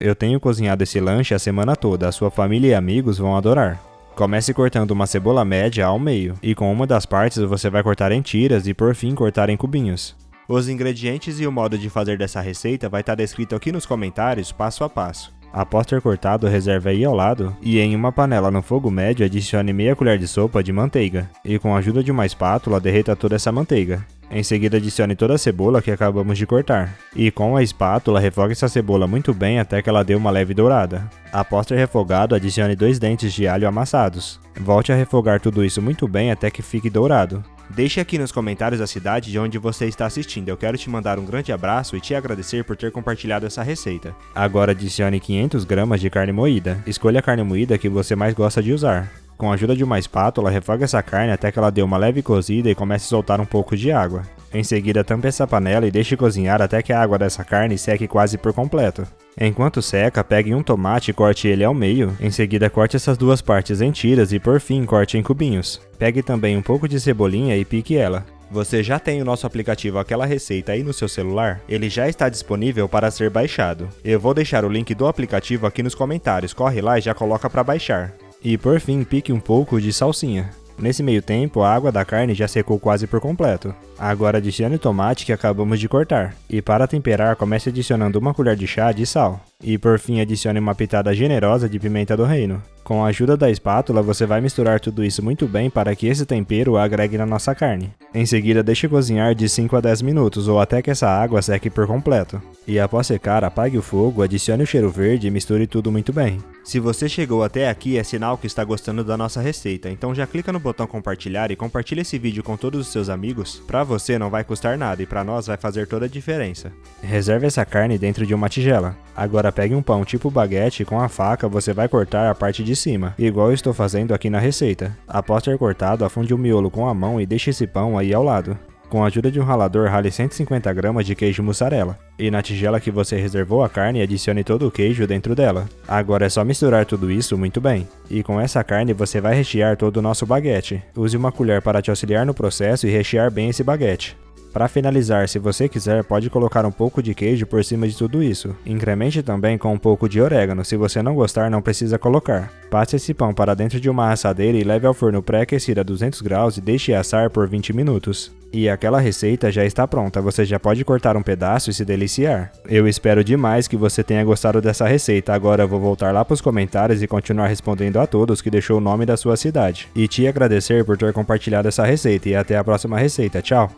Eu tenho cozinhado esse lanche a semana toda, a sua família e amigos vão adorar. Comece cortando uma cebola média ao meio, e com uma das partes você vai cortar em tiras e por fim cortar em cubinhos. Os ingredientes e o modo de fazer dessa receita vai estar descrito aqui nos comentários passo a passo. Após ter cortado, reserve aí ao lado e em uma panela no fogo médio adicione meia colher de sopa de manteiga e com a ajuda de uma espátula derreta toda essa manteiga. Em seguida adicione toda a cebola que acabamos de cortar e com a espátula refogue essa cebola muito bem até que ela dê uma leve dourada. Após ter refogado, adicione 2 dentes de alho amassados. Volte a refogar tudo isso muito bem até que fique dourado. Deixe aqui nos comentários a cidade de onde você está assistindo, eu quero te mandar um grande abraço e te agradecer por ter compartilhado essa receita. Agora adicione 500 gramas de carne moída, escolha a carne moída que você mais gosta de usar. Com a ajuda de uma espátula, refogue essa carne até que ela dê uma leve cozida e comece a soltar um pouco de água. Em seguida, tampe essa panela e deixe cozinhar até que a água dessa carne seque quase por completo. Enquanto seca, pegue um tomate e corte ele ao meio. Em seguida, corte essas duas partes em tiras e por fim, corte em cubinhos. Pegue também um pouco de cebolinha e pique ela. Você já tem o nosso aplicativo Aquela Receita aí no seu celular? Ele já está disponível para ser baixado. Eu vou deixar o link do aplicativo aqui nos comentários, corre lá e já coloca para baixar. E por fim, pique um pouco de salsinha. Nesse meio tempo, a água da carne já secou quase por completo. Agora adicione o tomate que acabamos de cortar. E para temperar, comece adicionando uma colher de chá de sal. E por fim, adicione uma pitada generosa de pimenta do reino. Com a ajuda da espátula, você vai misturar tudo isso muito bem para que esse tempero agregue na nossa carne. Em seguida, deixe cozinhar de 5 a 10 minutos ou até que essa água seque por completo. E após secar, apague o fogo, adicione o cheiro verde e misture tudo muito bem. Se você chegou até aqui, é sinal que está gostando da nossa receita, então já clica no botão compartilhar e compartilhe esse vídeo com todos os seus amigos. Para você não vai custar nada e para nós vai fazer toda a diferença. Reserve essa carne dentro de uma tigela. Agora pegue um pão tipo baguete e com a faca você vai cortar a parte de cima, igual eu estou fazendo aqui na receita. Após ter cortado, afunde o miolo com a mão e deixe esse pão aí ao lado. Com a ajuda de um ralador, rale 150 gramas de queijo mussarela. E na tigela que você reservou a carne, adicione todo o queijo dentro dela. Agora é só misturar tudo isso muito bem. E com essa carne você vai rechear todo o nosso baguete. Use uma colher para te auxiliar no processo e rechear bem esse baguete. Para finalizar, se você quiser, pode colocar um pouco de queijo por cima de tudo isso. Incremente também com um pouco de orégano, se você não gostar não precisa colocar. Passe esse pão para dentro de uma assadeira e leve ao forno pré-aquecido a 200 graus e deixe assar por 20 minutos. E aquela receita já está pronta, você já pode cortar um pedaço e se deliciar. Eu espero demais que você tenha gostado dessa receita, agora eu vou voltar lá para os comentários e continuar respondendo a todos que deixou o nome da sua cidade. E te agradecer por ter compartilhado essa receita e até a próxima receita, tchau!